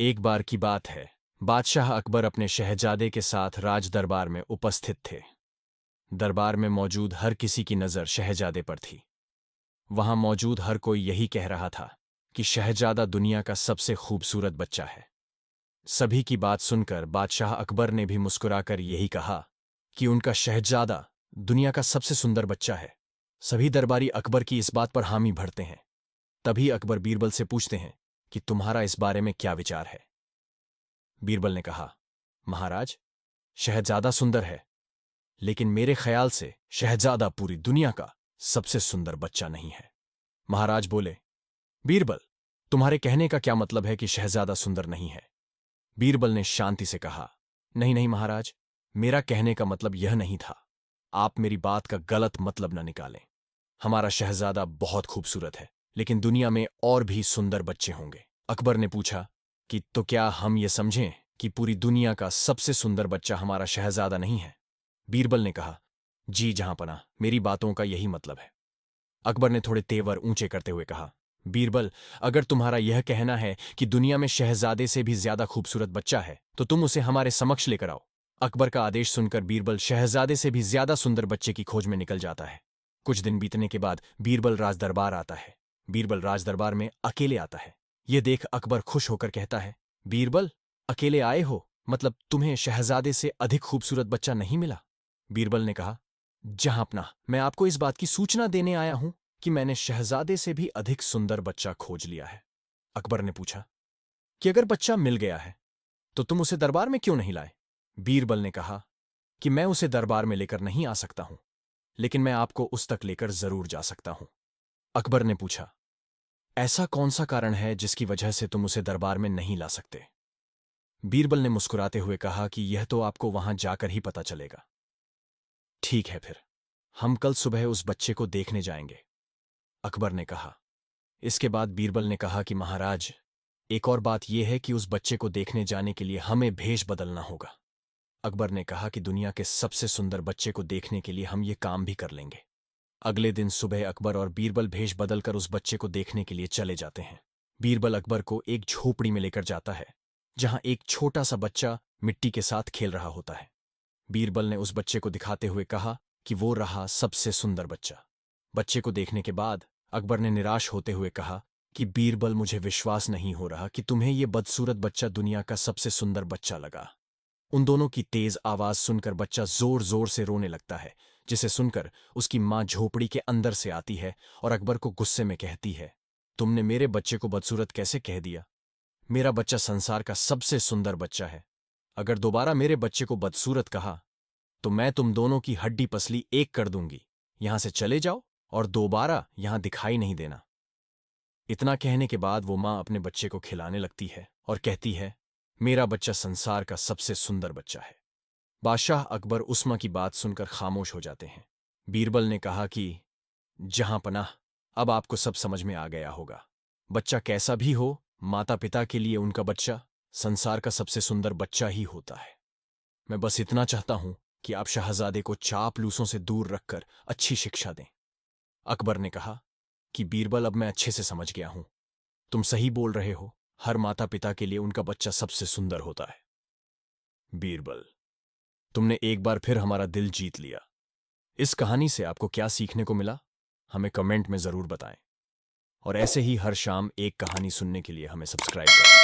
एक बार की बात है। बादशाह अकबर अपने शहजादे के साथ राज दरबार में उपस्थित थे। दरबार में मौजूद हर किसी की नज़र शहजादे पर थी। वहां मौजूद हर कोई यही कह रहा था कि शहजादा दुनिया का सबसे खूबसूरत बच्चा है। सभी की बात सुनकर बादशाह अकबर ने भी मुस्कुराकर यही कहा कि उनका शहजादा दुनिया का सबसे सुंदर बच्चा है। सभी दरबारी अकबर की इस बात पर हामी भरते हैं। तभी अकबर बीरबल से पूछते हैं कि तुम्हारा इस बारे में क्या विचार है। बीरबल ने कहा, महाराज, शहजादा सुंदर है, लेकिन मेरे ख्याल से शहजादा पूरी दुनिया का सबसे सुंदर बच्चा नहीं है। महाराज बोले, बीरबल, तुम्हारे कहने का क्या मतलब है कि शहजादा सुंदर नहीं है? बीरबल ने शांति से कहा, नहीं नहीं महाराज, मेरा कहने का मतलब यह नहीं था। आप मेरी बात का गलत मतलब न निकालें। हमारा शहजादा बहुत खूबसूरत है, लेकिन दुनिया में और भी सुंदर बच्चे होंगे। अकबर ने पूछा कि तो क्या हम ये समझें कि पूरी दुनिया का सबसे सुंदर बच्चा हमारा शहजादा नहीं है? बीरबल ने कहा, जी जहांपनाह, मेरी बातों का यही मतलब है। अकबर ने थोड़े तेवर ऊंचे करते हुए कहा, बीरबल, अगर तुम्हारा यह कहना है कि दुनिया में शहजादे से भी ज्यादा खूबसूरत बच्चा है, तो तुम उसे हमारे समक्ष लेकर आओ। अकबर का आदेश सुनकर बीरबल शहजादे से भी ज्यादा सुंदर बच्चे की खोज में निकल जाता है। कुछ दिन बीतने के बाद बीरबल राजदरबार आता है। बीरबल राजदरबार में अकेले आता है। यह देख अकबर खुश होकर कहता है, बीरबल, अकेले आए हो, मतलब तुम्हें शहजादे से अधिक खूबसूरत बच्चा नहीं मिला? बीरबल ने कहा, जहांपनाह, मैं आपको इस बात की सूचना देने आया हूं कि मैंने शहजादे से भी अधिक सुंदर बच्चा खोज लिया है। अकबर ने पूछा कि अगर बच्चा मिल गया है तो तुम उसे दरबार में क्यों नहीं लाए? बीरबल ने कहा कि मैं उसे दरबार में लेकर नहीं आ सकता हूं, लेकिन मैं आपको उस तक लेकर जरूर जा सकता हूं। अकबर ने पूछा, ऐसा कौन सा कारण है जिसकी वजह से तुम उसे दरबार में नहीं ला सकते? बीरबल ने मुस्कुराते हुए कहा कि यह तो आपको वहां जाकर ही पता चलेगा। ठीक है, फिर हम कल सुबह उस बच्चे को देखने जाएंगे, अकबर ने कहा। इसके बाद बीरबल ने कहा कि महाराज, एक और बात यह है कि उस बच्चे को देखने जाने के लिए हमें भेष बदलना होगा। अकबर ने कहा कि दुनिया के सबसे सुंदर बच्चे को देखने के लिए हम ये काम भी कर लेंगे। अगले दिन सुबह अकबर और बीरबल भेष बदलकर उस बच्चे को देखने के लिए चले जाते हैं। बीरबल अकबर को एक झोपड़ी में लेकर जाता है, जहां एक छोटा सा बच्चा मिट्टी के साथ खेल रहा होता है। बीरबल ने उस बच्चे को दिखाते हुए कहा कि वो रहा सबसे सुंदर बच्चा। बच्चे को देखने के बाद अकबर ने निराश होते हुए कहा कि बीरबल, मुझे विश्वास नहीं हो रहा कि तुम्हें यह बदसूरत बच्चा दुनिया का सबसे सुंदर बच्चा लगा। उन दोनों की तेज आवाज सुनकर बच्चा जोर जोर से रोने लगता है, जिसे सुनकर उसकी मां झोपड़ी के अंदर से आती है और अकबर को गुस्से में कहती है, तुमने मेरे बच्चे को बदसूरत कैसे कह दिया? मेरा बच्चा संसार का सबसे सुंदर बच्चा है। अगर दोबारा मेरे बच्चे को बदसूरत कहा तो मैं तुम दोनों की हड्डी पसली एक कर दूंगी। यहां से चले जाओ और दोबारा यहां दिखाई नहीं देना। इतना कहने के बाद वो मां अपने बच्चे को खिलाने लगती है और कहती है, मेरा बच्चा संसार का सबसे सुंदर बच्चा है। बादशाह अकबर उस मां की बात सुनकर खामोश हो जाते हैं। बीरबल ने कहा कि जहांपनाह, अब आपको सब समझ में आ गया होगा। बच्चा कैसा भी हो, माता पिता के लिए उनका बच्चा संसार का सबसे सुंदर बच्चा ही होता है। मैं बस इतना चाहता हूं कि आप शहजादे को चापलूसों से दूर रखकर अच्छी शिक्षा दें। अकबर ने कहा कि बीरबल, अब मैं अच्छे से समझ गया हूं। तुम सही बोल रहे हो, हर माता पिता के लिए उनका बच्चा सबसे सुंदर होता है। बीरबल, तुमने एक बार फिर हमारा दिल जीत लिया। इस कहानी से आपको क्या सीखने को मिला, हमें कमेंट में जरूर बताएं। और ऐसे ही हर शाम एक कहानी सुनने के लिए हमें सब्सक्राइब करें।